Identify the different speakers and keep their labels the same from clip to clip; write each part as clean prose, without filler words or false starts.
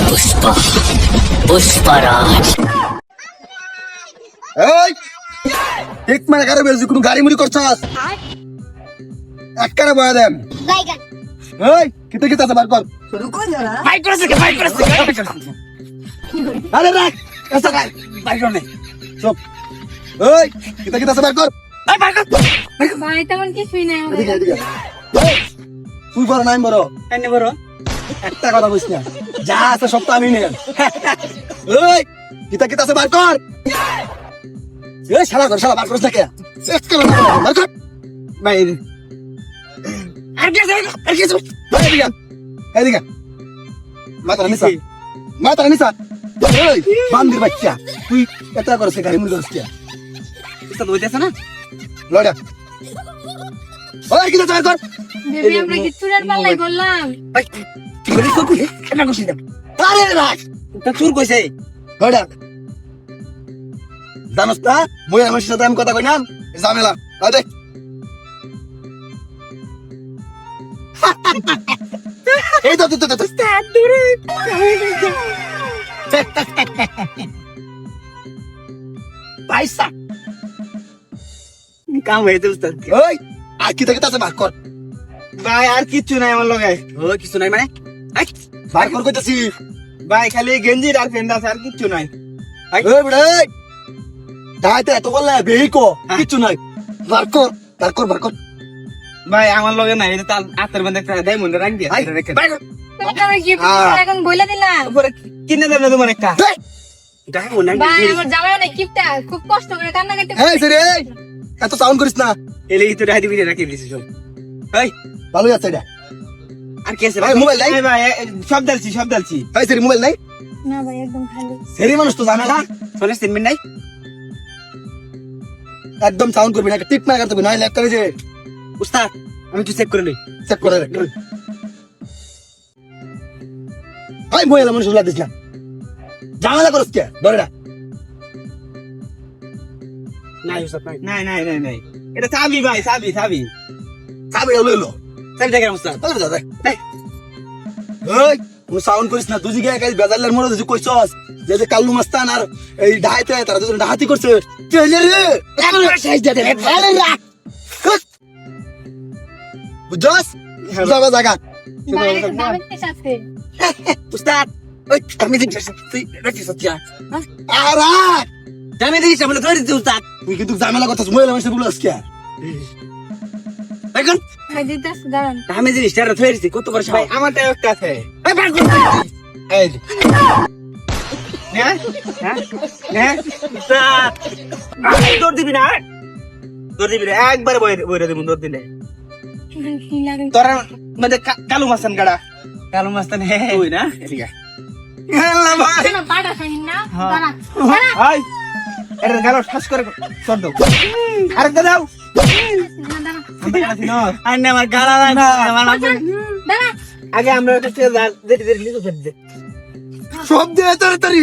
Speaker 1: पुष्पा पुष्पराज।
Speaker 2: এই ঠিক মানে কারো বেশি কোনো গাড়ি মুড়ি করছস একবারে বয়া দেন
Speaker 3: বাইগান
Speaker 2: এই কিতে কিতে আছে বার কর
Speaker 1: বাইক করেছে
Speaker 2: আরে রাখ এসা গাড়ি
Speaker 1: বাইক করে
Speaker 2: চুপ এই কিতে কিতে আছে বার কর
Speaker 1: বাইক কর
Speaker 3: ভাই তেমন কিছুই নাই
Speaker 2: এদিকে এদিকে এই, তুই বড় নাই বড়
Speaker 1: এনে বড়
Speaker 2: একটা কথা বলিস না যা আছে সব তো আমি নেই এই কিতে কিতে আছে বার কর এই শালা বার করছ না কে শেষ করে বার কর
Speaker 1: ভাই আর কি আছে
Speaker 2: এদিকে এদিকে মাথা নিসা এই বান্দির বাচ্চা তুই এটা করছিস গাড়ি মুড়ি করছিস
Speaker 1: তো হইতেছে না
Speaker 2: লড়া ওই কিতে চাই কর
Speaker 3: বেবি আমরা কি চুরের পাল্লাই বললাম
Speaker 1: ভাই কি করে তো তুই কেন কইছিস
Speaker 2: আরে রাখ
Speaker 1: তা চুর কইছে
Speaker 2: লড়া জানোস না মই আমার সাথে আমি কথা কই না ঝামেলা আরে এই তো
Speaker 1: পয়সা কাম হইতে উস্তাদ
Speaker 2: ওই আর কিতে কিতে আছে বার কর
Speaker 1: ভাই আর কিচ্ছু নাই আমার লগে ও কিছু নাই মানে
Speaker 2: বার কর কইতাছি
Speaker 1: ভাই খালি গেঞ্জি আর ফেন্ডা আর কিচ্ছু নাই
Speaker 2: এই বড় দাইতে এত বললে বেহিকো কিছু নাই বার কর
Speaker 1: ভাই আমার লগে নাই এটা তার আতের মধ্যে একটা দেয় মনে রাখ দিয়া রেখে
Speaker 3: আমরা কি এখন বইলা দিলাম
Speaker 1: উপরে কিনে দেব না তোমার একটা এটা মনে
Speaker 3: ভাই আমার জামাই অনেক কিপটা খুব কষ্ট করে কান্না করতে
Speaker 2: এই সরে এত সাউন্ড করিস না
Speaker 1: এলে তো রাইদি বিরে রাখি দিছিস সব এই
Speaker 2: ভালোই আছে এটা
Speaker 1: আর কি আছে
Speaker 2: ভাই, মোবাইল নাই?
Speaker 1: ভাই সব ডালছি
Speaker 2: এই সরি মোবাইল নাই
Speaker 3: না ভাই একদম খালি
Speaker 2: সেরি মানুষ তো জানে না
Speaker 1: ফোনে সিনমেন্ট নাই
Speaker 2: একদম সাউন্ড করবি না টিপ না করতে না ল্যাপটপ যে
Speaker 1: উস্তাদ আমি একটু চেক করে লই
Speaker 2: চেক করে রাখ ভাই মোবাইল মানুষ উলা দিস না ঝামেলা করছ কে ধরে না
Speaker 1: নাই উস্তাদ নাই এটা সাবি ভাই সাবি
Speaker 2: সাবে এলো এলো
Speaker 1: সাবি দেখেন উস্তাদ
Speaker 2: তাহলে যা এই কোনো সাউন্ড করিস না তুই যে গায়ে বেজালের মরে তুই কইছস যে কাল্লু মাস্তান আর এই ডাহাইতে তারা দুজন ডাহাতি করছে চলে রে
Speaker 1: শেষ দে
Speaker 2: আরে রাখ বুঝছস যাবা জায়গা
Speaker 3: ভাই দামের কি আছে
Speaker 1: উস্তাদ ওই আমি দিছিস তুই রাখছিস সত্যি
Speaker 2: আর
Speaker 1: জানি দিছিস বলে ধরে দিছিস উস্তাদ
Speaker 2: তুই কিন্তু ঝামেলা করছিস মোবাইল মানুষ বলে আজকে
Speaker 1: এখন
Speaker 3: ভাই দিতাস দাঁড়ান
Speaker 1: আমি জিনিসটা ধরে দিছি কত বড় ভাই আমারটা একটা আছে এই বার কর
Speaker 2: এই
Speaker 1: হ্যাঁ উস্তাদ দৌড় দিবি না একবার বইরে দেব দৌড় দিলে
Speaker 3: কি লাগে
Speaker 1: তোরা মধ্যে কালু মাস্তান গাড়া কালু মাস্তান ওই না এদিকে আল্লাহ ভাই
Speaker 3: না পাড়া খাই না
Speaker 1: হ্যাঁ।
Speaker 3: দাঁড়া
Speaker 1: হাই এর গালো ঠাস করে সর দাও আরেকটা দাও
Speaker 3: দাঁড়া
Speaker 1: আন্নে আমার গালা না আমার
Speaker 3: দাঁড়া
Speaker 1: আগে আমরা একটা যেতে লিখে ফেলতে
Speaker 2: সব দে তাড়াতাড়ি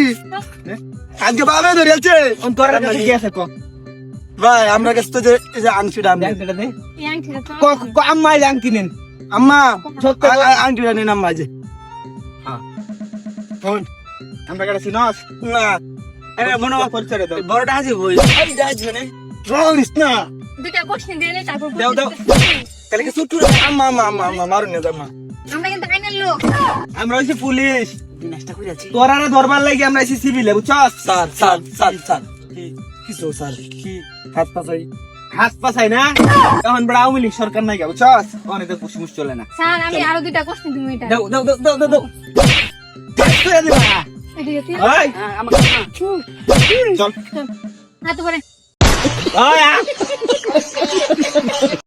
Speaker 2: আজকে বাবা ধরে আছে
Speaker 1: তোর কাছে কি আছে কো
Speaker 2: ভাই আমরা কাছে তো যে এই যে আংটিটা আমি
Speaker 3: ইয়াং ঠিক আছে
Speaker 1: আম্মা লাং কিনেন
Speaker 2: আম্মা
Speaker 1: সত্য
Speaker 2: আংটিটা নিন আম্মা যে
Speaker 1: ফোন আমরা কাছে সিনস
Speaker 2: না
Speaker 1: আরে মনোবা পরিচয় দাও বড়টা আছে বই
Speaker 2: এই ডাজ মানে রোলিস না
Speaker 3: দুটা কোশ্চেন দিলে তারপর
Speaker 1: দাও তাহলে কি সুটু
Speaker 2: আম্মা মারুন না আম্মা
Speaker 3: আমরা কিন্তু আইনের লোক
Speaker 1: আমরা হইছে পুলিশ
Speaker 2: নাস্তা করে আছি
Speaker 1: তোরা না দরবার লাগি আমরা এসে সিভিলে বুঝছস
Speaker 2: স্যার কিছু স্যার কি হাত পাছাই
Speaker 1: না এখন বড় আওয়ামী লীগ সরকার নাই গা বুঝছস অনেক তো কুশমুশ চলে না
Speaker 3: স্যার আমি আরো দুটা কোশ্চেন দিব এটা
Speaker 1: দাও করে দিবা
Speaker 3: ঠিক আছে
Speaker 1: ওই আমাকে চল
Speaker 3: হাত পরে
Speaker 1: ওই